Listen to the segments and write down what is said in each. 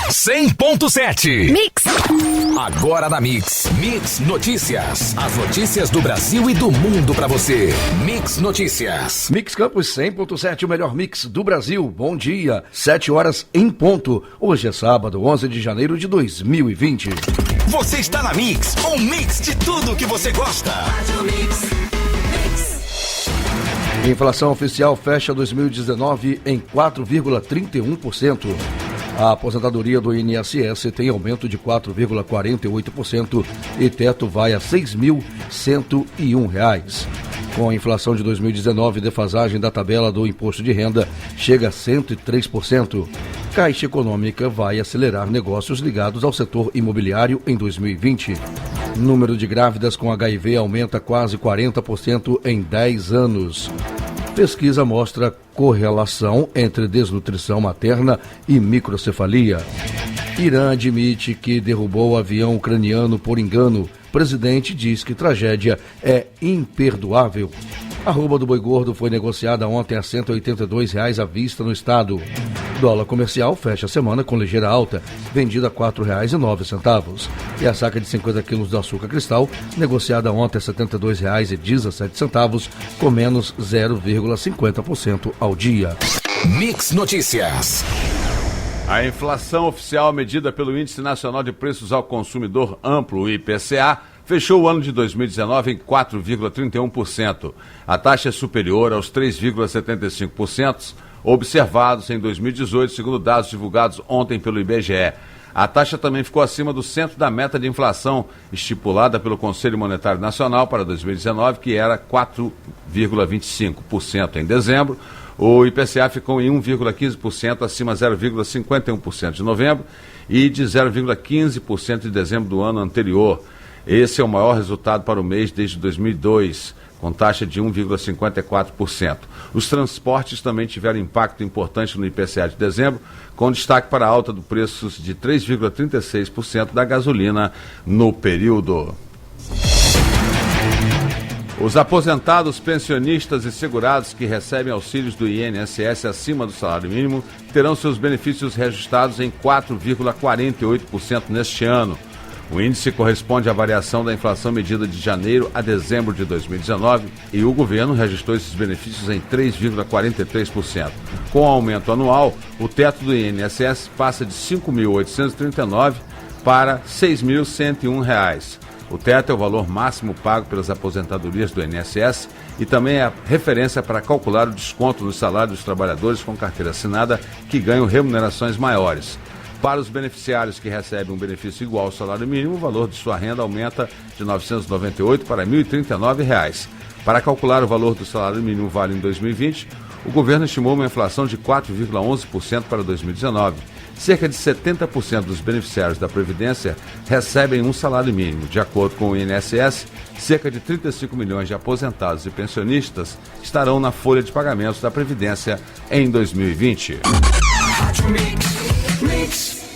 100.7. Mix. Agora na Mix. Mix Notícias. As notícias do Brasil e do mundo pra você. Mix Notícias. Mix Campos 100.7, o melhor mix do Brasil. Bom dia, 7 horas em ponto. Hoje é sábado, 11 de janeiro de 2020. Você está na Mix, um mix de tudo que você gosta. Inflação oficial fecha 2019 em 4,31%. A aposentadoria do INSS tem aumento de 4,48% e teto vai a R$ 6.101. Com a inflação de 2019, defasagem da tabela do imposto de renda chega a 103%. Caixa Econômica vai acelerar negócios ligados ao setor imobiliário em 2020. Número de grávidas com HIV aumenta quase 40% em 10 anos. Pesquisa mostra correlação entre desnutrição materna e microcefalia. Irã admite que derrubou o avião ucraniano por engano. Presidente diz que tragédia é imperdoável. A arroba do boi gordo foi negociada ontem a R$ 182 à vista no estado. Dólar comercial fecha a semana com ligeira alta, vendida a R$ 4,09. E a saca de 50 quilos do açúcar cristal, negociada ontem a R$ 72,17, com menos 0,50% ao dia. Mix Notícias. A inflação oficial medida pelo Índice Nacional de Preços ao Consumidor Amplo, o IPCA, fechou o ano de 2019 em 4,31%. A taxa é superior aos 3,75% observados em 2018, segundo dados divulgados ontem pelo IBGE. A taxa também ficou acima do centro da meta de inflação estipulada pelo Conselho Monetário Nacional para 2019, que era 4,25%. Em dezembro, o IPCA ficou em 1,15%, acima 0,51% de novembro e de 0,15% de dezembro do ano anterior. Esse é o maior resultado para o mês desde 2002, com taxa de 1,54%. Os transportes também tiveram impacto importante no IPCA de dezembro, com destaque para a alta do preços de 3,36% da gasolina no período. Os aposentados, pensionistas e segurados que recebem auxílios do INSS acima do salário mínimo terão seus benefícios reajustados em 4,48% neste ano. O índice corresponde à variação da inflação medida de janeiro a dezembro de 2019 e o governo registrou esses benefícios em 3,43%. Com o aumento anual, o teto do INSS passa de R$ 5.839 para R$ 6.101. O teto é o valor máximo pago pelas aposentadorias do INSS e também é a referência para calcular o desconto no salário dos trabalhadores com carteira assinada que ganham remunerações maiores. Para os beneficiários que recebem um benefício igual ao salário mínimo, o valor de sua renda aumenta de R$ 998 para R$ 1.039. Para calcular o valor do salário mínimo válido em 2020, o governo estimou uma inflação de 4,11% para 2019. Cerca de 70% dos beneficiários da Previdência recebem um salário mínimo. De acordo com o INSS, cerca de 35 milhões de aposentados e pensionistas estarão na folha de pagamentos da Previdência em 2020.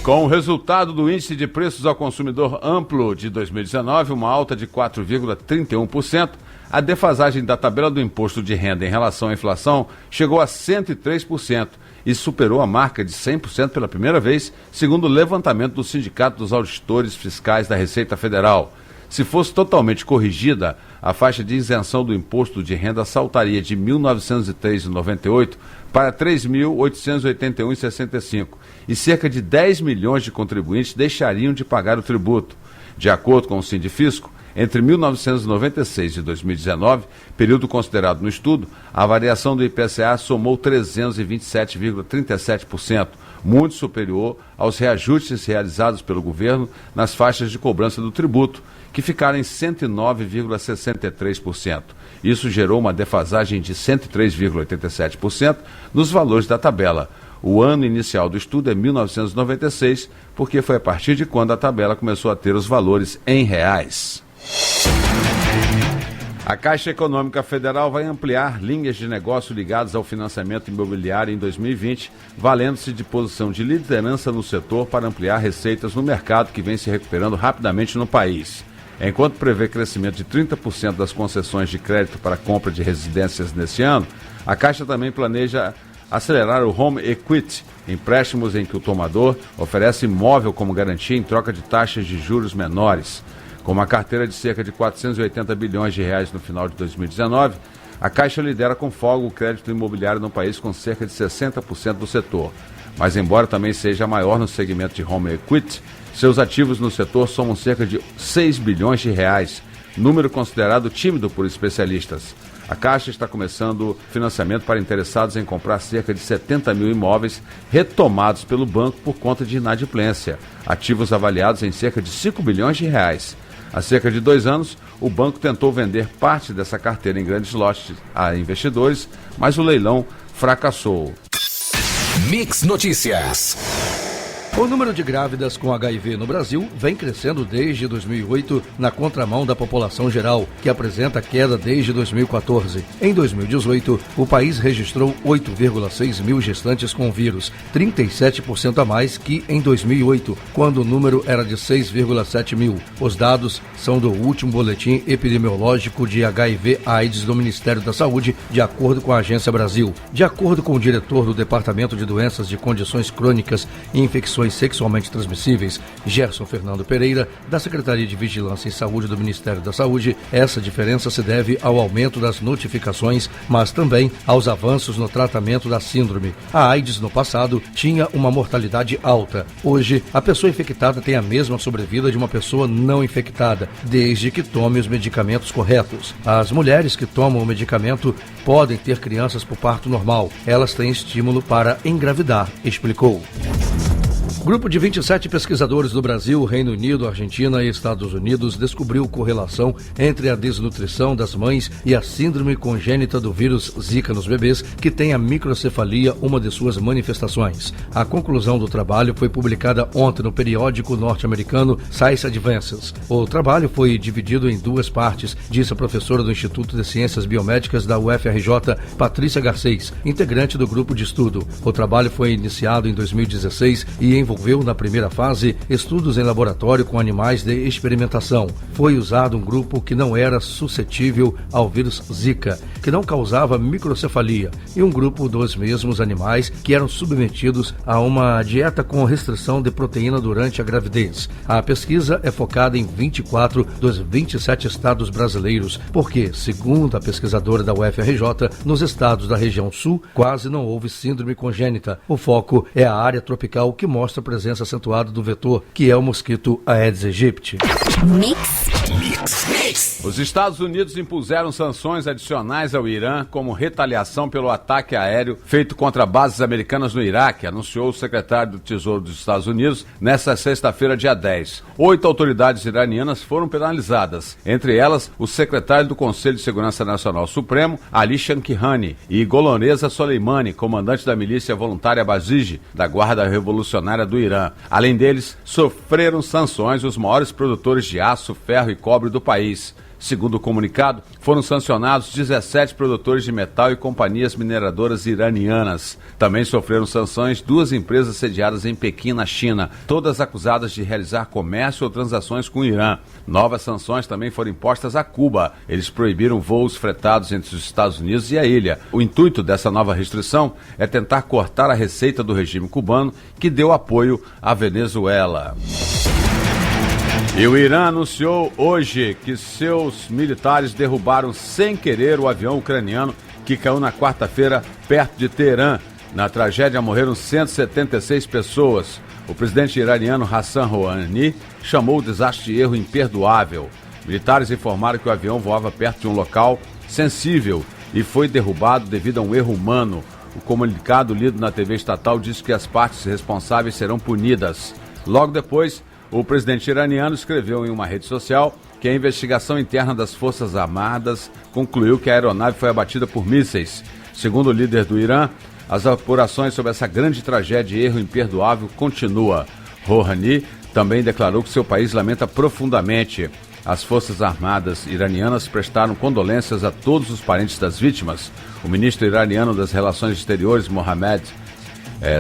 Com o resultado do Índice de Preços ao Consumidor Amplo de 2019, uma alta de 4,31%, a defasagem da tabela do imposto de renda em relação à inflação chegou a 103% e superou a marca de 100% pela primeira vez, segundo o levantamento do Sindicato dos Auditores Fiscais da Receita Federal. Se fosse totalmente corrigida, a faixa de isenção do imposto de renda saltaria de R$ 1.903,98 para R$ 3.881,65 e cerca de 10 milhões de contribuintes deixariam de pagar o tributo. De acordo com o Sindifisco, entre 1996 e 2019, período considerado no estudo, a variação do IPCA somou 327,37%, muito superior aos reajustes realizados pelo governo nas faixas de cobrança do tributo, que ficaram em 109,63%. Isso gerou uma defasagem de 103,87% nos valores da tabela. O ano inicial do estudo é 1996, porque foi a partir de quando a tabela começou a ter os valores em reais. A Caixa Econômica Federal vai ampliar linhas de negócio ligadas ao financiamento imobiliário em 2020, valendo-se de posição de liderança no setor para ampliar receitas no mercado que vem se recuperando rapidamente no país. Enquanto prevê crescimento de 30% das concessões de crédito para compra de residências neste ano, a Caixa também planeja acelerar o Home Equity, empréstimos em que o tomador oferece imóvel como garantia em troca de taxas de juros menores. Com uma carteira de cerca de 480 bilhões de reais no final de 2019, a Caixa lidera com folga o crédito imobiliário no país com cerca de 60% do setor. Mas embora também seja maior no segmento de Home Equity, seus ativos no setor somam cerca de 6 bilhões de reais, número considerado tímido por especialistas. A Caixa está começando financiamento para interessados em comprar cerca de 70 mil imóveis retomados pelo banco por conta de inadimplência, ativos avaliados em cerca de 5 bilhões de reais. Há cerca de 2 anos, o banco tentou vender parte dessa carteira em grandes lotes a investidores, mas o leilão fracassou. Mix Notícias. O número de grávidas com HIV no Brasil vem crescendo desde 2008 na contramão da população geral, que apresenta queda desde 2014. Em 2018, o país registrou 8,6 mil gestantes com o vírus, 37% a mais que em 2008, quando o número era de 6,7 mil. Os dados são do último boletim epidemiológico de HIV/AIDS do Ministério da Saúde, de acordo com a Agência Brasil. De acordo com o diretor do Departamento de Doenças de Condições Crônicas e Infecções Sexualmente Transmissíveis, Gerson Fernando Pereira, da Secretaria de Vigilância em Saúde do Ministério da Saúde, essa diferença se deve ao aumento das notificações, mas também aos avanços no tratamento da síndrome. A AIDS no passado tinha uma mortalidade alta. Hoje, a pessoa infectada tem a mesma sobrevida de uma pessoa não infectada, desde que tome os medicamentos corretos. As mulheres que tomam o medicamento podem ter crianças por parto normal. Elas têm estímulo para engravidar, explicou. Grupo de 27 pesquisadores do Brasil, Reino Unido, Argentina e Estados Unidos descobriu correlação entre a desnutrição das mães e a síndrome congênita do vírus Zika nos bebês, que tem a microcefalia uma de suas manifestações. A conclusão do trabalho foi publicada ontem no periódico norte-americano Science Advances. O trabalho foi dividido em 2 partes, disse a professora do Instituto de Ciências Biomédicas da UFRJ, Patrícia Garcês, integrante do grupo de estudo. O trabalho foi iniciado em 2016 e envolveu na primeira fase estudos em laboratório com animais de experimentação. Foi usado um grupo que não era suscetível ao vírus Zika, que não causava microcefalia, e um grupo dos mesmos animais que eram submetidos a uma dieta com restrição de proteína durante a gravidez. A pesquisa é focada em 24 dos 27 estados brasileiros, porque, segundo a pesquisadora da UFRJ, nos estados da região sul quase não houve síndrome congênita. O foco é a área tropical, que mostra a presença acentuada do vetor, que é o mosquito Aedes aegypti. Mix. Os Estados Unidos impuseram sanções adicionais ao Irã como retaliação pelo ataque aéreo feito contra bases americanas no Iraque, anunciou o secretário do Tesouro dos Estados Unidos nesta sexta-feira, dia 10. 8 autoridades iranianas foram penalizadas, entre elas o secretário do Conselho de Segurança Nacional Supremo, Ali Shamkhani, e Goloreza Soleimani, comandante da milícia voluntária Basij, da Guarda Revolucionária do Irã. Além deles, sofreram sanções os maiores produtores de aço, ferro e cobre do país. Segundo o comunicado, foram sancionados 17 produtores de metal e companhias mineradoras iranianas. Também sofreram sanções 2 empresas sediadas em Pequim, na China, todas acusadas de realizar comércio ou transações com o Irã. Novas sanções também foram impostas a Cuba. Eles proibiram voos fretados entre os Estados Unidos e a ilha. O intuito dessa nova restrição é tentar cortar a receita do regime cubano, que deu apoio à Venezuela. E o Irã anunciou hoje que seus militares derrubaram sem querer o avião ucraniano que caiu na quarta-feira perto de Teherã. Na tragédia morreram 176 pessoas. O presidente iraniano Hassan Rouhani chamou o desastre de erro imperdoável. Militares informaram que o avião voava perto de um local sensível e foi derrubado devido a um erro humano. O comunicado lido na TV estatal diz que as partes responsáveis serão punidas. Logo depois, o presidente iraniano escreveu em uma rede social que a investigação interna das Forças Armadas concluiu que a aeronave foi abatida por mísseis. Segundo o líder do Irã, as apurações sobre essa grande tragédia e erro imperdoável continuam. Rouhani também declarou que seu país lamenta profundamente. As Forças Armadas iranianas prestaram condolências a todos os parentes das vítimas. O ministro iraniano das Relações Exteriores, Mohammad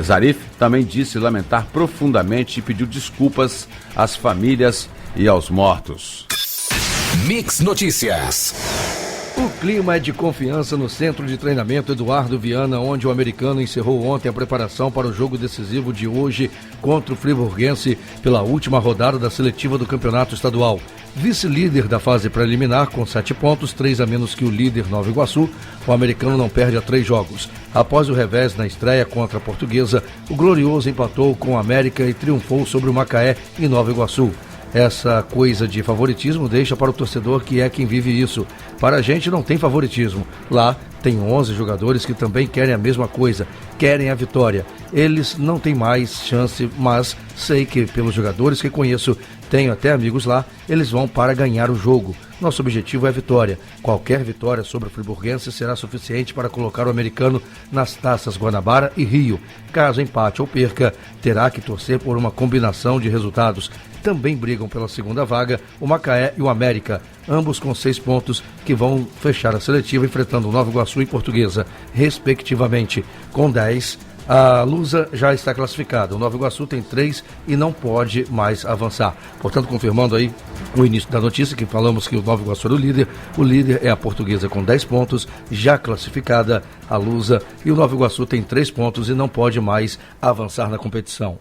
Zarif, também disse lamentar profundamente e pediu desculpas às famílias e aos mortos. Mix Notícias. O clima é de confiança no Centro de Treinamento Eduardo Viana, onde o americano encerrou ontem a preparação para o jogo decisivo de hoje contra o Friburguense pela última rodada da seletiva do Campeonato Estadual. Vice-líder da fase preliminar com 7 pontos, 3 a menos que o líder Nova Iguaçu, o americano não perde a 3 jogos. Após o revés na estreia contra a Portuguesa, o Glorioso empatou com o América e triunfou sobre o Macaé em Nova Iguaçu. Essa coisa de favoritismo deixa para o torcedor que é quem vive isso. Para a gente não tem favoritismo. Lá tem 11 jogadores que também querem a mesma coisa, querem a vitória. Eles não têm mais chance, mas sei que pelos jogadores que conheço, tenho até amigos lá, eles vão para ganhar o jogo. Nosso objetivo é a vitória. Qualquer vitória sobre o Friburguense será suficiente para colocar o americano nas taças Guanabara e Rio. Caso empate ou perca, terá que torcer por uma combinação de resultados. Também brigam pela segunda vaga o Macaé e o América, ambos com 6 pontos, que vão fechar a seletiva enfrentando o Nova Iguaçu e Portuguesa, respectivamente. Com 10, a Lusa já está classificada. O Nova Iguaçu tem 3 e não pode mais avançar. Portanto, confirmando aí o início da notícia, que falamos que o Nova Iguaçu era o líder é a Portuguesa com 10 pontos, já classificada a Lusa, e o Nova Iguaçu tem 3 pontos e não pode mais avançar na competição.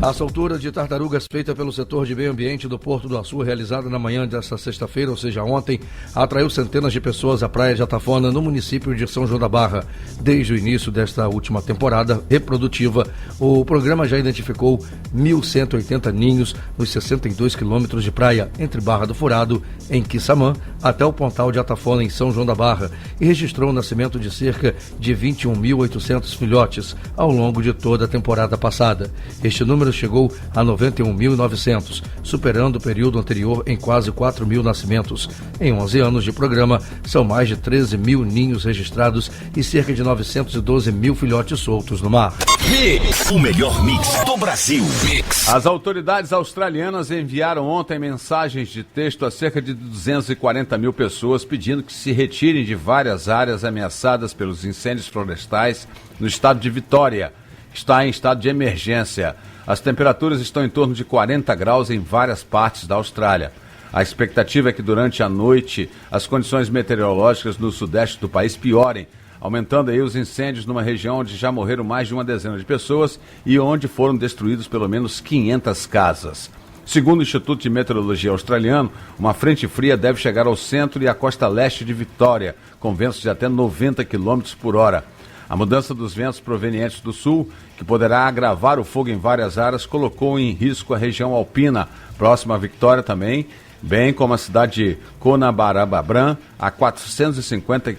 A soltura de tartarugas feita pelo setor de meio ambiente do Porto do Açu, realizada na manhã desta sexta-feira, ou seja, ontem, atraiu centenas de pessoas à praia de Atafona, no município de São João da Barra. Desde o início desta última temporada reprodutiva, o programa já identificou 1.180 ninhos nos 62 quilômetros de praia, entre Barra do Furado, em Quissamã, até o Pontal de Atafona, em São João da Barra, e registrou o nascimento de cerca de 21.800 filhotes ao longo de toda a temporada passada. Este número chegou a 91.900, superando o período anterior em quase 4.000 nascimentos. Em 11 anos de programa, são mais de 13.000 ninhos registrados e cerca de 912.000 filhotes soltos no mar. Mix, o melhor mix do Brasil. Mix. As autoridades australianas enviaram ontem mensagens de texto a cerca de 240.000 pessoas pedindo que se retirem de várias áreas ameaçadas pelos incêndios florestais no estado de Vitória. Está em estado de emergência. As temperaturas estão em torno de 40 graus em várias partes da Austrália. A expectativa é que durante a noite as condições meteorológicas no sudeste do país piorem, aumentando aí os incêndios numa região onde já morreram mais de uma dezena de pessoas e onde foram destruídos pelo menos 500 casas. Segundo o Instituto de Meteorologia Australiano, uma frente fria deve chegar ao centro e à costa leste de Vitória, com ventos de até 90 km por hora. A mudança dos ventos provenientes do sul, que poderá agravar o fogo em várias áreas, colocou em risco a região alpina, próxima à Vitória também, bem como a cidade de Coonabarabran, a 450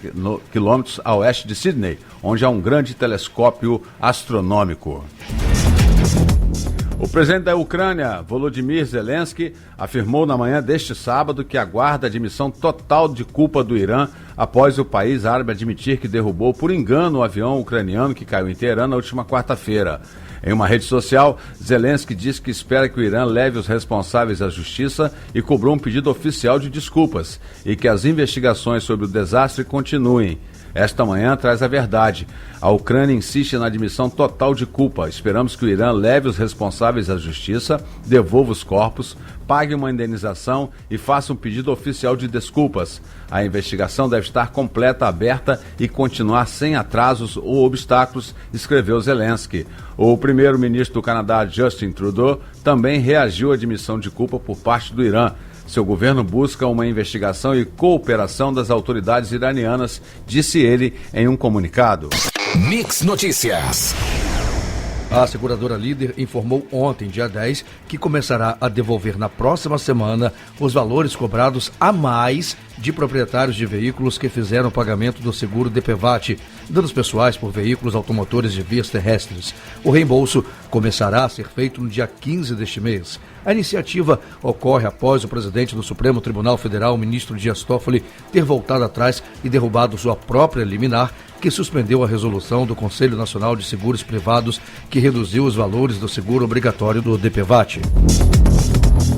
quilômetros a oeste de Sydney, onde há um grande telescópio astronômico. O presidente da Ucrânia, Volodymyr Zelensky, afirmou na manhã deste sábado que aguarda a admissão total de culpa do Irã após o país árabe admitir que derrubou por engano o avião ucraniano que caiu em Teherã na última quarta-feira. Em uma rede social, Zelensky disse que espera que o Irã leve os responsáveis à justiça e cobrou um pedido oficial de desculpas e que as investigações sobre o desastre continuem. Esta manhã traz a verdade. A Ucrânia insiste na admissão total de culpa. Esperamos que o Irã leve os responsáveis à justiça, devolva os corpos, pague uma indenização e faça um pedido oficial de desculpas. A investigação deve estar completa, aberta e continuar sem atrasos ou obstáculos, escreveu Zelensky. O primeiro-ministro do Canadá, Justin Trudeau, também reagiu à admissão de culpa por parte do Irã. Seu governo busca uma investigação e cooperação das autoridades iranianas, disse ele em um comunicado. Mix Notícias. A seguradora líder informou ontem, dia 10, que começará a devolver na próxima semana os valores cobrados a mais de proprietários de veículos que fizeram o pagamento do seguro DPVAT, danos pessoais por veículos automotores de vias terrestres. O reembolso começará a ser feito no dia 15 deste mês. A iniciativa ocorre após o presidente do Supremo Tribunal Federal, o ministro Dias Toffoli, ter voltado atrás e derrubado sua própria liminar, que suspendeu a resolução do Conselho Nacional de Seguros Privados, que reduziu os valores do seguro obrigatório do DPVAT.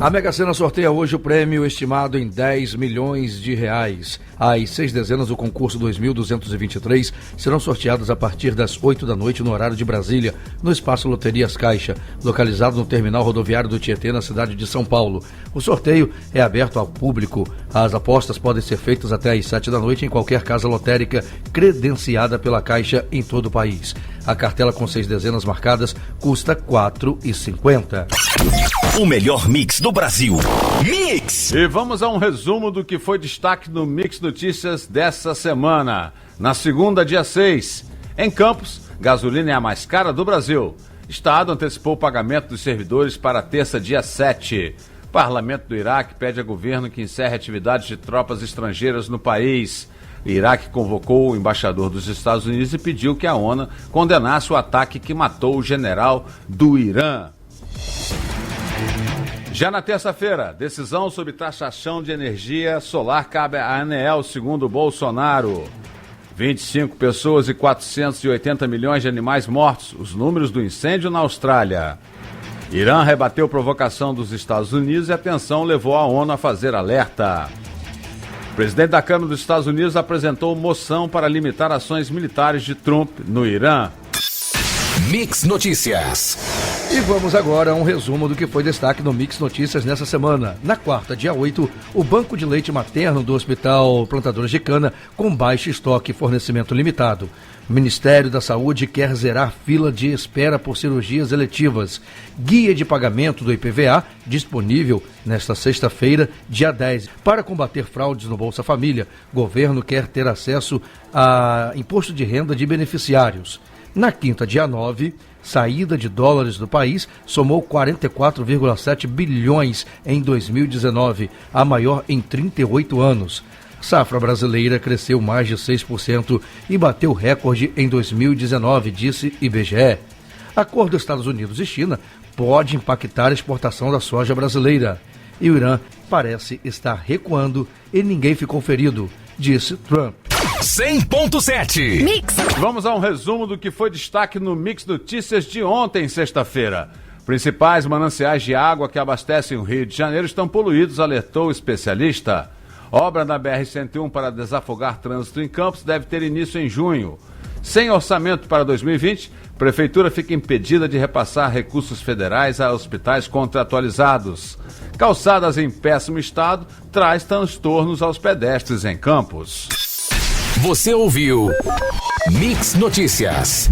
A Mega Sena sorteia hoje o prêmio estimado em 10 milhões de reais. As 6 dezenas do concurso 2223 serão sorteadas a partir das 8 da noite no horário de Brasília, no Espaço Loterias Caixa, localizado no terminal rodoviário do Tietê, na cidade de São Paulo. O sorteio é aberto ao público. As apostas podem ser feitas até às 7 da noite em qualquer casa lotérica credenciada pela Caixa em todo o país. A cartela com 6 dezenas marcadas custa R$ 4,50. O melhor mix do Brasil. Mix! E vamos a um resumo do que foi destaque no Mix Notícias dessa semana. Na segunda, dia 6, em Campos, gasolina é a mais cara do Brasil. Estado antecipou o pagamento dos servidores para terça, dia 7. Parlamento do Iraque pede a governo que encerre atividades de tropas estrangeiras no país. O Iraque convocou o embaixador dos Estados Unidos e pediu que a ONU condenasse o ataque que matou o general do Irã. Já na terça-feira, decisão sobre taxação de energia solar cabe à ANEEL, segundo Bolsonaro. 25 pessoas e 480 milhões de animais mortos, os números do incêndio na Austrália. Irã rebateu provocação dos Estados Unidos e a tensão levou a ONU a fazer alerta. O presidente da Câmara dos Estados Unidos apresentou moção para limitar ações militares de Trump no Irã. Mix Notícias. E vamos agora a um resumo do que foi destaque no Mix Notícias nessa semana. Na quarta, dia 8, o banco de leite materno do Hospital Plantadores de Cana com baixo estoque e fornecimento limitado. O Ministério da Saúde quer zerar fila de espera por cirurgias eletivas. Guia de pagamento do IPVA disponível nesta sexta-feira, dia 10. Para combater fraudes no Bolsa Família, o governo quer ter acesso a imposto de renda de beneficiários. Na quinta, dia 9, saída de dólares do país somou 44,7 bilhões em 2019, a maior em 38 anos. Safra brasileira cresceu mais de 6% e bateu recorde em 2019, disse IBGE. Acordo Estados Unidos e China pode impactar a exportação da soja brasileira. E o Irã parece estar recuando e ninguém ficou ferido, disse Trump. 100.7 Mix. Vamos a um resumo do que foi destaque no Mix Notícias de ontem, sexta-feira. Principais mananciais de água que abastecem o Rio de Janeiro estão poluídos, alertou o especialista. Obra na BR-101 para desafogar trânsito em Campos deve ter início em junho. Sem orçamento para 2020, a Prefeitura fica impedida de repassar recursos federais a hospitais contratualizados. Calçadas em péssimo estado traz transtornos aos pedestres em Campos. Você ouviu Mix Notícias.